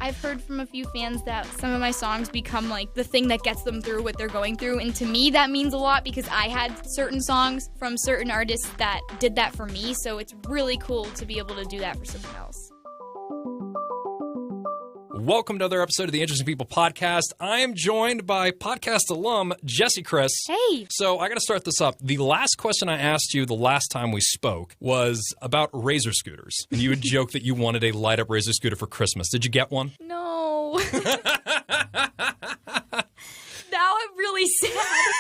I've heard from a few fans that some of my songs become like the thing that gets them through what they're going through. And to me, that means a lot because I had certain songs from certain artists that did that for me. So it's really cool to be able to do that for someone else. Welcome to another episode of the Interesting People podcast. I am joined by podcast alum Jessie Chris. Hey! So I got to start this up. The last question I asked you the last time we spoke was about Razor scooters. And you had joked that you wanted a light-up Razor scooter for Christmas. Did you get one? No. Now I'm really sad.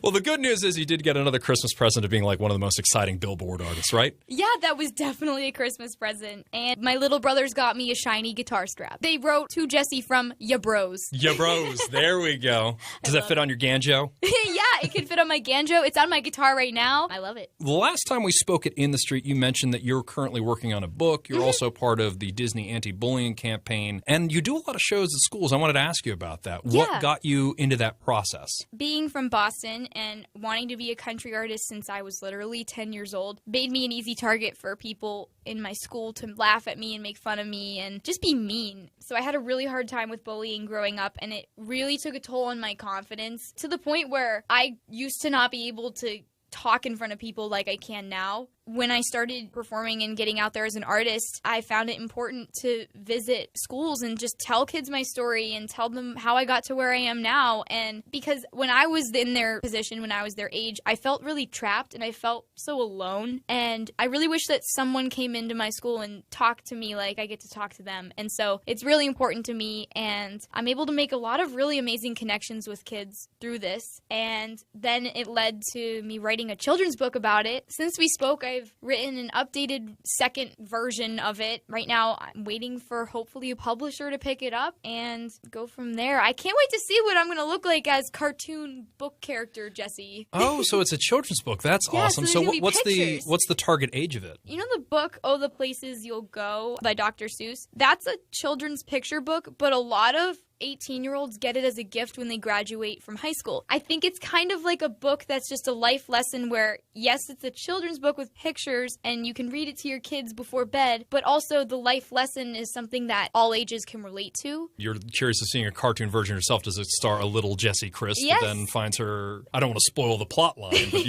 Well, the good news is you did get another Christmas present of being like one of the most exciting Billboard artists, right? Yeah, that was definitely a Christmas present. And my little brothers got me a shiny guitar strap. They wrote to Jessie from Ya Bros. Ya Bros. There we go. Does that fit on your Ganjo? Yeah, it can fit on my Ganjo. It's on my guitar right now. I love it. The last time we spoke at In the Street, you mentioned that you're currently working on a book. You're also part of the Disney anti-bullying campaign. And you do a lot of shows at schools. I wanted to ask you about that. Yeah. What got you into that process? Being from Boston and wanting to be a country artist since I was literally 10 years old made me an easy target for people in my school to laugh at me and make fun of me and just be mean. So I had a really hard time with bullying growing up, and it really took a toll on my confidence to the point where I used to not be able to talk in front of people like I can now. When I started performing and getting out there as an artist, I found it important to visit schools and just tell kids my story and tell them how I got to where I am now. And because when I was in their position, when I was their age, I felt really trapped and I felt so alone. And I really wish that someone came into my school and talked to me like I get to talk to them. And so it's really important to me, and I'm able to make a lot of really amazing connections with kids through this. And then it led to me writing a children's book about it. Since we spoke, I've written an updated second version of it. Right now, I'm waiting for hopefully a publisher to pick it up and go from there. I can't wait to see what I'm going to look like as cartoon book character Jessie. Oh, so it's a children's book. That's Yeah, awesome. so So there's gonna be what's the target age of it? You know the book, Oh, the Places You'll Go by Dr. Seuss? That's a children's picture book, but a lot of 18-year-olds get it as a gift when they graduate from high school. I think it's kind of like a book that's just a life lesson where, yes, it's a children's book with pictures and you can read it to your kids before bed, but also the life lesson is something that all ages can relate to. You're curious of seeing a cartoon version yourself. Does it star a little Jessie Chris Yes. that then finds her, I don't want to spoil the plot line, but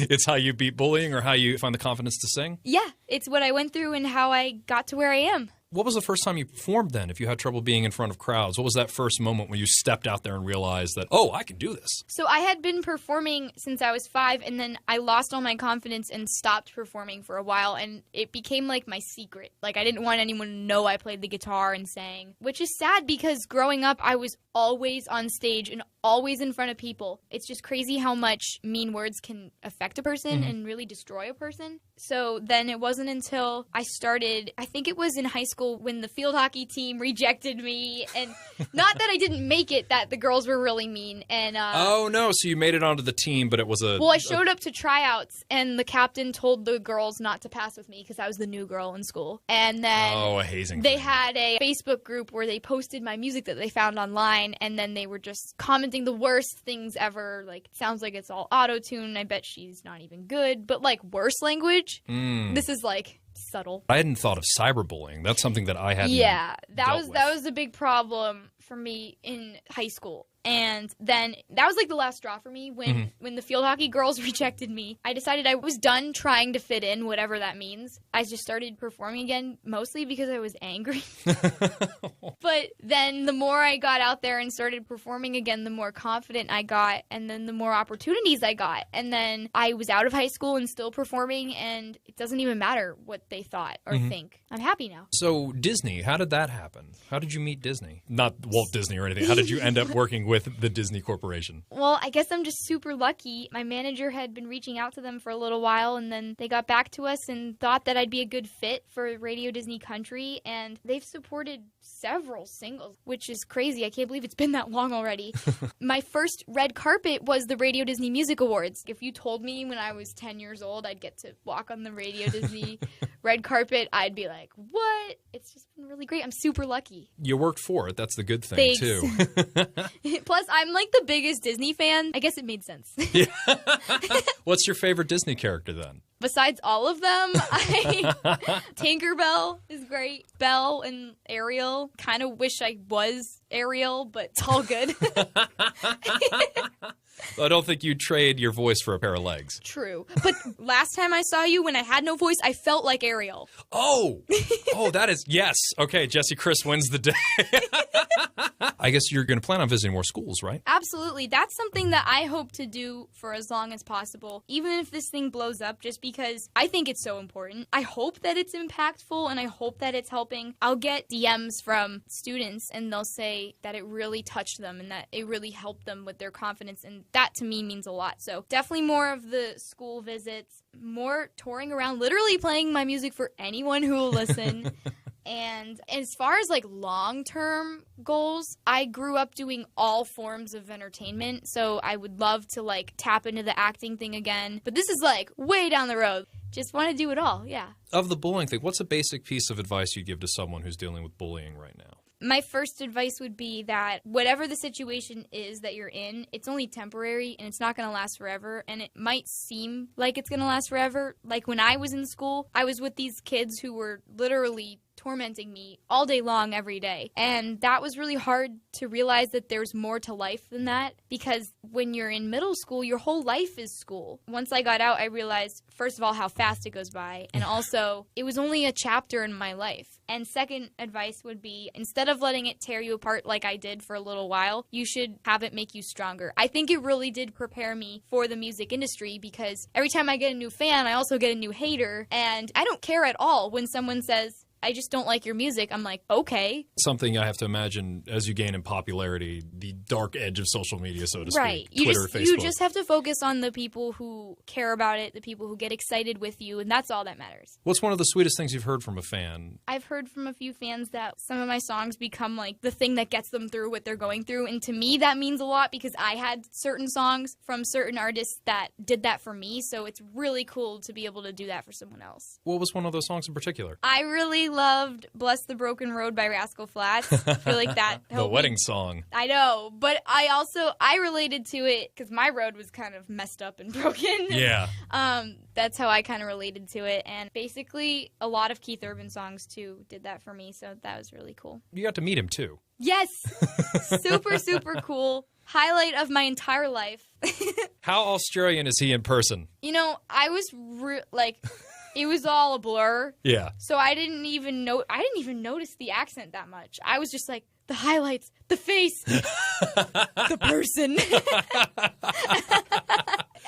it's how you beat bullying or how you find the confidence to sing? Yeah, it's what I went through and how I got to where I am. What was the first time you performed then, if you had trouble being in front of crowds? What was that first moment when you stepped out there and realized that, oh, I can do this? So I had been performing since I was 5, and then I lost all my confidence and stopped performing for a while, and it became like my secret. Like, I didn't want anyone to know I played the guitar and sang, which is sad because growing up, I was always on stage and always in front of people. It's just crazy how much mean words can affect a person and really destroy a person. So then it wasn't until I started, I think it was in high school when the field hockey team rejected me, and not that I didn't make it, that the girls were really mean. And oh, no. So you made it onto the team, but it was Well, I showed up to tryouts, and the captain told the girls not to pass with me because I was the new girl in school. And then a hazing they thing. had a Facebook group where they posted my music that they found online, and then they were just commenting the worst things ever. Like, sounds like it's all auto-tune. I bet she's not even good. But, like, worse language. This is, like, subtle. I hadn't thought of cyberbullying. That's something that I hadn't that was a big problem for me in high school. And then that was like the last straw for me when the field hockey girls rejected me. I decided I was done trying to fit in, whatever that means. I just started performing again, mostly because I was angry. But then the more I got out there and started performing again, the more confident I got, and then the more opportunities I got. And then I was out of high school and still performing, and it doesn't even matter what they thought or think. I'm happy now. So Disney, how did that happen? How did you meet Disney? Not Walt Disney or anything. How did you end up working with the Disney Corporation? Well, I guess I'm just super lucky. My manager had been reaching out to them for a little while, and then they got back to us and thought that I'd be a good fit for Radio Disney Country, and they've supported several singles, which is crazy. I can't believe it's been that long already. My first red carpet was the Radio Disney Music Awards. If you told me when I was 10 years old I'd get to walk on the Radio Disney red carpet, I'd be like, what? It's just been really great. I'm super lucky. You worked for it. That's the good thing, Thanks. too. Plus, I'm like the biggest Disney fan. I guess it made sense. What's your favorite Disney character then? Besides all of them, Tinkerbell is great. Belle and Ariel. Kind of wish I was Ariel, but it's all good. I don't think you'd trade your voice for a pair of legs. True. But last time I saw you, when I had no voice, I felt like Ariel. Oh, that is, yes. Okay, Jessie Chris wins the day. I guess you're going to plan on visiting more schools, right? Absolutely. That's something that I hope to do for as long as possible, even if this thing blows up, just because I think it's so important. I hope that it's impactful, and I hope that it's helping. I'll get DMs from students, and they'll say that it really touched them and that it really helped them with their confidence, and that to me means a lot. So definitely more of the school visits, more touring around, literally playing my music for anyone who will listen. And as far as like long-term goals, I grew up doing all forms of entertainment, so I would love to like tap into the acting thing again. But this is like way down the road. Just want to do it all, yeah. Of the bullying thing, what's a basic piece of advice you'd give to someone who's dealing with bullying right now? My first advice would be that whatever the situation is that you're in, it's only temporary and it's not going to last forever. And it might seem like it's going to last forever. Like when I was in school, I was with these kids who were literally tormenting me all day long every day. And that was really hard to realize that there's more to life than that, because when you're in middle school, your whole life is school. Once I got out, I realized, first of all, how fast it goes by, and also it was only a chapter in my life. And second advice would be, instead of letting it tear you apart like I did for a little while, you should have it make you stronger. I think it really did prepare me for the music industry, because every time I get a new fan, I also get a new hater, and I don't care at all when someone says, I just don't like your music. I'm like, okay. Something I have to imagine as you gain in popularity, the dark edge of social media, so to right. speak. Twitter, Facebook. You just have to focus on the people who care about it, the people who get excited with you, and that's all that matters. What's one of the sweetest things you've heard from a fan? I've heard from a few fans that some of my songs become like the thing that gets them through what they're going through, and to me that means a lot, because I had certain songs from certain artists that did that for me, so it's really cool to be able to do that for someone else. What was one of those songs in particular? I really loved Bless the Broken Road by Rascal Flatts. I feel like that helped The wedding me. song. I know, but I related to it because my road was kind of messed up and broken. Yeah. That's how I kind of related to it, and basically a lot of Keith Urban songs too did that for me, so that was really cool. You got to meet him too. Yes! Super cool. Highlight of my entire life. How Australian is he in person? You know, I was it was all a blur. Yeah. So I didn't even notice the accent that much. I was just like, the highlights, the face, the person.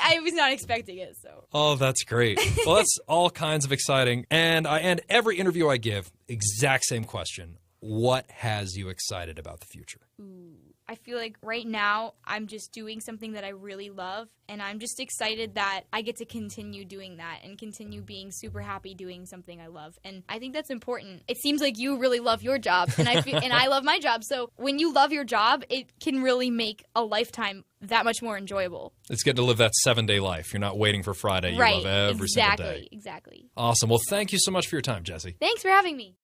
I was not expecting it, so. Oh, that's great. Well, that's all kinds of exciting. And I end every interview I give, exact same question. What has you excited about the future? Ooh. I feel like right now I'm just doing something that I really love, and I'm just excited that I get to continue doing that and continue being super happy doing something I love. And I think that's important. It seems like you really love your job, and I love my job. So when you love your job, it can really make a lifetime that much more enjoyable. It's getting to live that 7-day life. You're not waiting for Friday. You right, love every single day. Exactly. Awesome. Well, thank you so much for your time, Jessie. Thanks for having me.